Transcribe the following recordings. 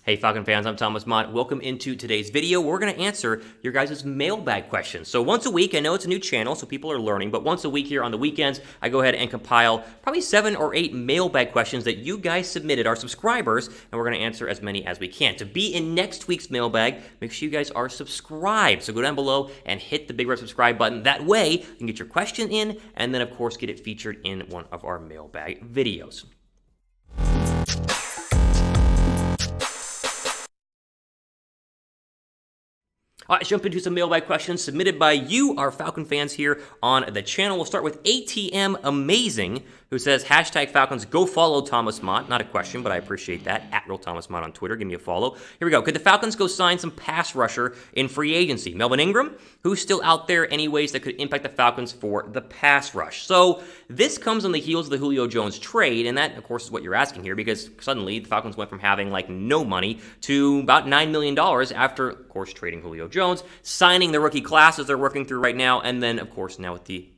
Hey Falcon fans, I'm Thomas Mott. Welcome into today's video. We're going to answer your guys' mailbag questions. So once a week, I know it's a new channel, so people are learning, but once a week here on the weekends, I go ahead and compile probably 7 or 8 mailbag questions that you guys submitted, our subscribers, and we're going to answer as many as we can. To be in next week's mailbag, make sure you guys are subscribed. So go down below and hit the big red subscribe button. That way, you can get your question in, and then of course get it featured in one of our mailbag videos. All right, let's jump into some mailbag questions submitted by you, our Falcon fans here on the channel. We'll start with ATM Amazing, who says, hashtag Falcons, go follow Thomas Mott. Not a question, but I appreciate that. At Real Thomas Mott on Twitter. Give me a follow. Here we go. Could the Falcons go sign some pass rusher in free agency? Melvin Ingram, who's still out there anyways that could impact the Falcons for the pass rush. So this comes on the heels of the Julio Jones trade, and that, of course, is what you're asking here, because suddenly the Falcons went from having like no money to about $9 million after, of course, trading Julio Jones, signing the rookie classes they're working through right now, and then, of course, now with the,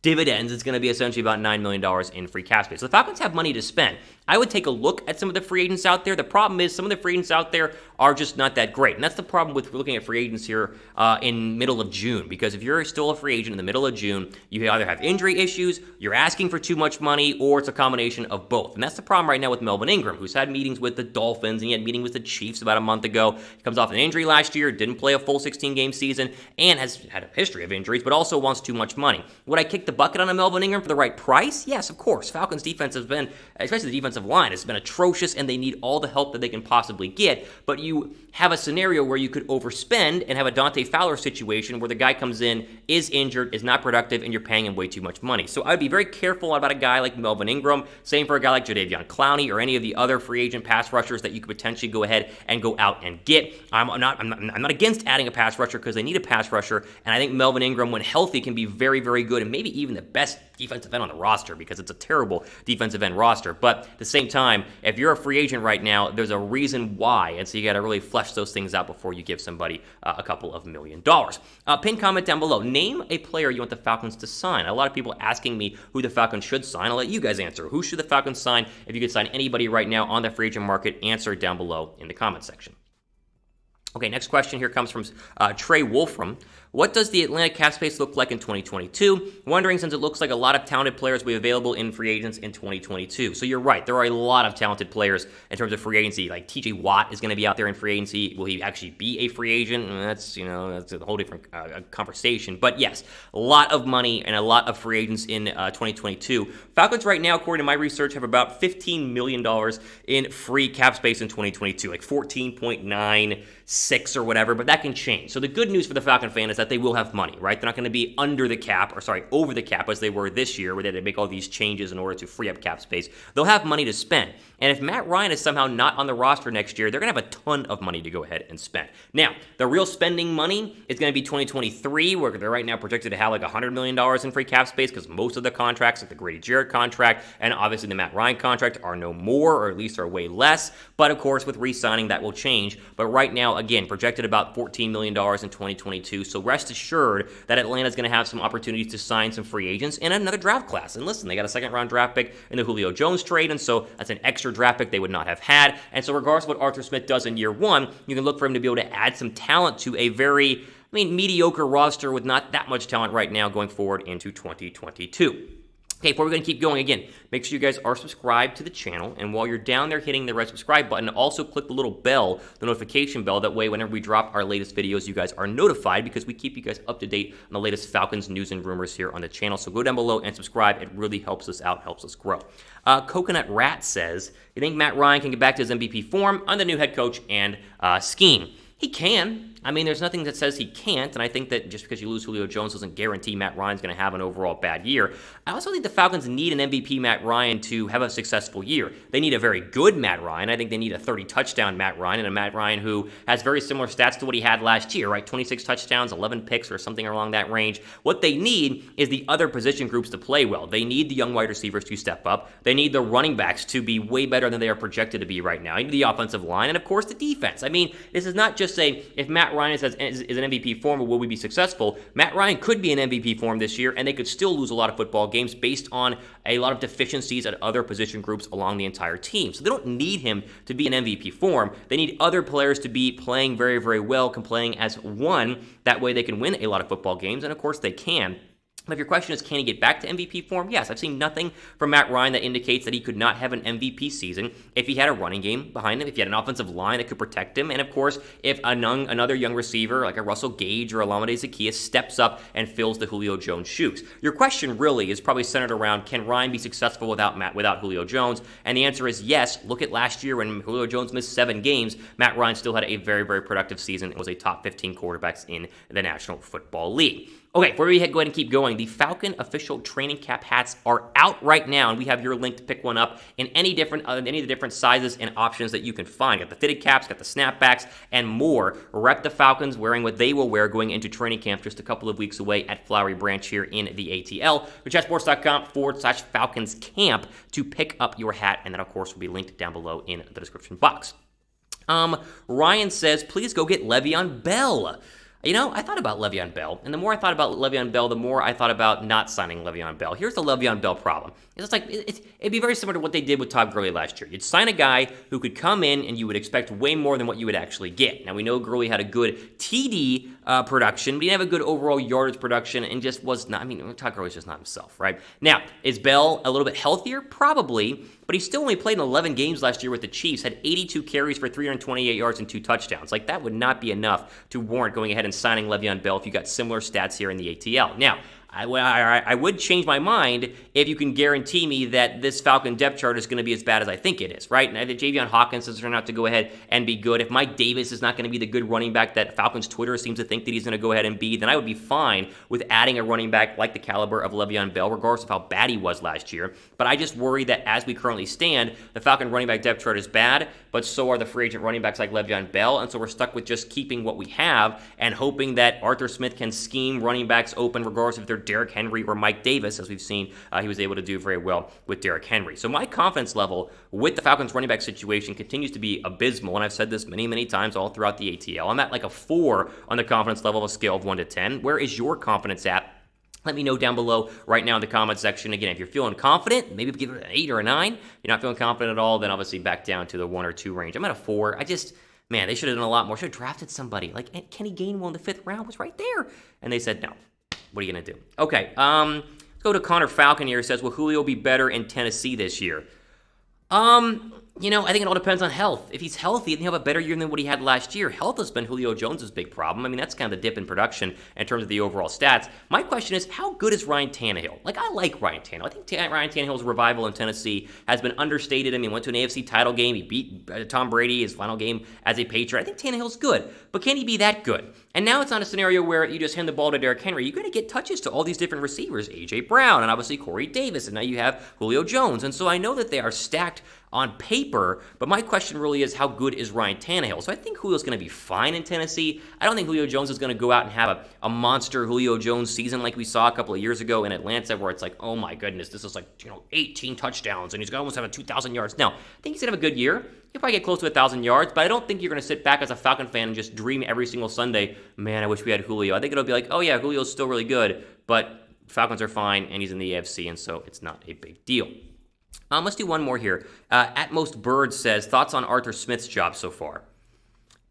dividends, it's going to be essentially about $9 million in free cap space. So the Falcons have money to spend. I would take a look at some of the free agents out there. The problem is some of the free agents out there are just not that great. And that's the problem with looking at free agents here in middle of June. Because if you're still a free agent in the middle of June, you either have injury issues, you're asking for too much money, or it's a combination of both. And that's the problem right now with Melvin Ingram, who's had meetings with the Dolphins, and he had meetings with the Chiefs about a month ago. He comes off an injury last year, didn't play a full 16-game season, and has had a history of injuries, but also wants too much money. Would I kick the bucket on a Melvin Ingram for the right price? Yes, of course. Falcons defense has been, especially the defensive line, has been atrocious, and they need all the help that they can possibly get. But you have a scenario where you could overspend and have a Dante Fowler situation where the guy comes in, is injured, is not productive, and you're paying him way too much money. So I'd be very careful about a guy like Melvin Ingram. Same for a guy like Jadeveon Clowney or any of the other free agent pass rushers that you could potentially go ahead and go out and get. I'm not against adding a pass rusher because they need a pass rusher, and I think Melvin Ingram, when healthy, can be very, very good, and maybe even the best defensive end on the roster, because it's a terrible defensive end roster. But at the same time, if you're a free agent right now, there's a reason why, and so you got to really flesh those things out before you give somebody a couple of $1 million. Pin comment down below. Name a player you want the Falcons to sign. A lot of people asking me who the Falcons should sign. I'll let you guys answer. Who should the Falcons sign? If you could sign anybody right now on the free agent market, answer down below in the comment section. Okay, next question here comes from Trey Wolfram. What does the Atlanta cap space look like in 2022? Wondering, since it looks like a lot of talented players will be available in free agents in 2022. So you're right, there are a lot of talented players in terms of free agency. Like TJ Watt is going to be out there in free agency. Will he actually be a free agent? That's a whole different conversation. But yes, a lot of money and a lot of free agents in 2022. Falcons right now, according to my research, have about $15 million in free cap space in 2022, like 14.96 or whatever, but that can change. So the good news for the Falcon fan is that they will have money, right? They're not going to be over the cap as they were this year, where they had to make all these changes in order to free up cap space. They'll have money to spend. And if Matt Ryan is somehow not on the roster next year, they're going to have a ton of money to go ahead and spend. Now, the real spending money is going to be 2023, where they're right now projected to have like $100 million in free cap space, because most of the contracts, like the Grady Jarrett contract and obviously the Matt Ryan contract, are no more, or at least are way less. But of course, with re-signing, that will change. But right now, again, projected about $14 million in 2022. So rest assured that Atlanta's going to have some opportunities to sign some free agents in another draft class. And listen, they got a second-round draft pick in the Julio Jones trade, and so that's an extra draft pick they would not have had. And so regardless of what Arthur Smith does in year one, you can look for him to be able to add some talent to a very, mediocre roster with not that much talent right now going forward into 2022. Okay, before we're going to keep going, again, make sure you guys are subscribed to the channel, and while you're down there hitting the red subscribe button, also click the little bell, the notification bell. That way, whenever we drop our latest videos, you guys are notified, because we keep you guys up to date on the latest Falcons news and rumors here on the channel. So go down below and subscribe. It really helps us out, helps us grow. Coconut Rat says, you think Matt Ryan can get back to his MVP form on the new head coach and scheme? He can. There's nothing that says he can't, and I think that just because you lose Julio Jones doesn't guarantee Matt Ryan's going to have an overall bad year. I also think the Falcons need an MVP Matt Ryan to have a successful year. They need a very good Matt Ryan. I think they need a 30-touchdown Matt Ryan, and a Matt Ryan who has very similar stats to what he had last year, right? 26 touchdowns, 11 picks, or something along that range. What they need is the other position groups to play well. They need the young wide receivers to step up. They need the running backs to be way better than they are projected to be right now. They need the offensive line, and of course the defense. This is not just if Matt Matt Ryan is an MVP form, or will we be successful? Matt Ryan could be an MVP form this year, and they could still lose a lot of football games based on a lot of deficiencies at other position groups along the entire team. So they don't need him to be an MVP form. They need other players to be playing very, very well, playing as one. That way they can win a lot of football games, and of course they can. If your question is, can he get back to MVP form? Yes, I've seen nothing from Matt Ryan that indicates that he could not have an MVP season if he had a running game behind him, if he had an offensive line that could protect him, and of course, if another young receiver like a Russell Gage or a Olamide Zaccheaus steps up and fills the Julio Jones shoes. Your question really is probably centered around, can Ryan be successful without Julio Jones? And the answer is yes. Look at last year when Julio Jones missed 7 games. Matt Ryan still had a very, very productive season and was a top 15 quarterback in the National Football League. Okay, before we go ahead and keep going, the Falcon official training cap hats are out right now, and we have your link to pick one up in any of the different sizes and options that you can find. Got the fitted caps, got the snapbacks, and more. Rep the Falcons wearing what they will wear going into training camp just a couple of weeks away at Flowery Branch here in the ATL. ChatSports.com/Falcons camp to pick up your hat, and that, of course, will be linked down below in the description box. Ryan says, please go get LeVeon Bell. You know, I thought about LeVeon Bell, and the more I thought about LeVeon Bell, the more I thought about not signing LeVeon Bell. Here's the LeVeon Bell problem. It'd be very similar to what they did with Todd Gurley last year. You'd sign a guy who could come in, and you would expect way more than what you would actually get. Now, we know Gurley had a good TD production, but he didn't have a good overall yardage production, and just was not, Todd Gurley's just not himself, right? Now, is Bell a little bit healthier? Probably, but he still only played in 11 games last year with the Chiefs, had 82 carries for 328 yards and 2 touchdowns. That would not be enough to warrant going ahead and signing Le'Veon Bell if you got similar stats here in the ATL. Now, I would change my mind if you can guarantee me that this Falcon depth chart is going to be as bad as I think it is, right? Now, if Javion Hawkins has turned out to go ahead and be good, if Mike Davis is not going to be the good running back that Falcons Twitter seems to think that he's going to go ahead and be, then I would be fine with adding a running back like the caliber of Le'Veon Bell, regardless of how bad he was last year. But I just worry that as we currently stand, the Falcon running back depth chart is bad, but so are the free agent running backs like Le'Veon Bell, and so we're stuck with just keeping what we have and hoping that Arthur Smith can scheme running backs open regardless if they're Derrick Henry or Mike Davis. As we've seen, he was able to do very well with Derrick Henry. So my confidence level with the Falcons running back situation continues to be abysmal, and I've said this many, many times all throughout the ATL. I'm at like a 4 on the confidence level, a scale of 1 to 10. Where is your confidence at? Let me know down below right now in the comment section. Again, if you're feeling confident, maybe give it an 8 or a 9. If you're not feeling confident at all, then obviously back down to the 1 or 2 range. I'm at a 4. Man, they should have done a lot more. Should have drafted somebody. Like Kenny Gainwell in the 5th round was right there. And they said no. What are you going to do? Okay, let's go to Connor Falcon here. He says, will Julio be better in Tennessee this year? I think it all depends on health. If he's healthy, then he'll have a better year than what he had last year. Health has been Julio Jones' big problem. That's kind of the dip in production in terms of the overall stats. My question is, how good is Ryan Tannehill? I like Ryan Tannehill. I think Ryan Tannehill's revival in Tennessee has been understated. He went to an AFC title game. He beat Tom Brady, his final game as a Patriot. I think Tannehill's good, but can he be that good? And now it's not a scenario where you just hand the ball to Derrick Henry. You're going to get touches to all these different receivers, A.J. Brown, and obviously Corey Davis, and now you have Julio Jones. And so I know that they are stacked on paper, but my question really is, how good is Ryan Tannehill? So I think Julio's going to be fine in Tennessee. I don't think Julio Jones is going to go out and have a monster Julio Jones season like we saw a couple of years ago in Atlanta, where it's like, oh my goodness, this is 18 touchdowns, and he's going to almost have 2,000 yards. No, I think he's going to have a good year. He'll probably get close to 1,000 yards, but I don't think you're going to sit back as a Falcon fan and just dream every single Sunday, man, I wish we had Julio. I think it'll be like, oh yeah, Julio's still really good, but Falcons are fine, and he's in the AFC, and so it's not a big deal. Let's do one more here. At Most Birds says, thoughts on Arthur Smith's job so far?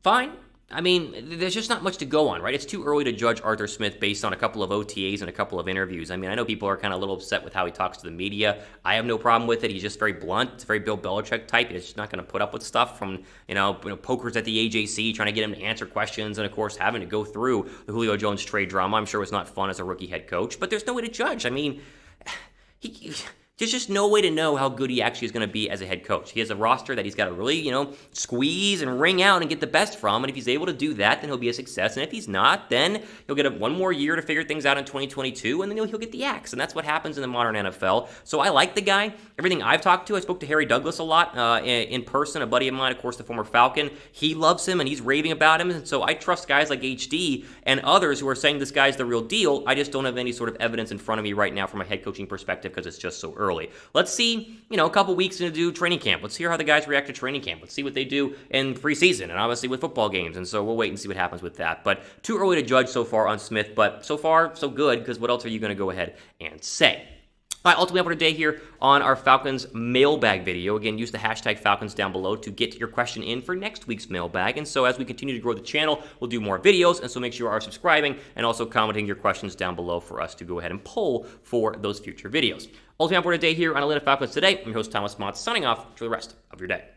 Fine. There's just not much to go on, right? It's too early to judge Arthur Smith based on a couple of OTAs and a couple of interviews. I know people are kind of a little upset with how he talks to the media. I have no problem with it. He's just very blunt. It's very Bill Belichick type. He's just not going to put up with stuff from, pokers at the AJC, trying to get him to answer questions, and of course having to go through the Julio Jones trade drama. I'm sure it was not fun as a rookie head coach, but there's no way to judge. There's just no way to know how good he actually is going to be as a head coach. He has a roster that he's got to really, squeeze and wring out and get the best from. And if he's able to do that, then he'll be a success. And if he's not, then he'll get one more year to figure things out in 2022, and then he'll get the axe. And that's what happens in the modern NFL. So I like the guy. Everything I've talked to, I spoke to Harry Douglas a lot in person, a buddy of mine, of course, the former Falcon. He loves him, and he's raving about him. And so I trust guys like HD and others who are saying this guy's the real deal. I just don't have any sort of evidence in front of me right now from a head coaching perspective because it's just so early. early. Let's see, a couple weeks into training camp. Let's hear how the guys react to training camp. Let's see what they do in preseason and obviously with football games. And so we'll wait and see what happens with that. But too early to judge so far on Smith, but so far, so good, because what else are you going to go ahead and say? All right, ultimately, for today here on our Falcons mailbag video. Again, use the hashtag Falcons down below to get your question in for next week's mailbag. And so as we continue to grow the channel, we'll do more videos. And so make sure you are subscribing and also commenting your questions down below for us to go ahead and poll for those future videos. Ultimately, for today here on Atlanta Falcons Today, I'm your host, Thomas Mott, signing off for the rest of your day.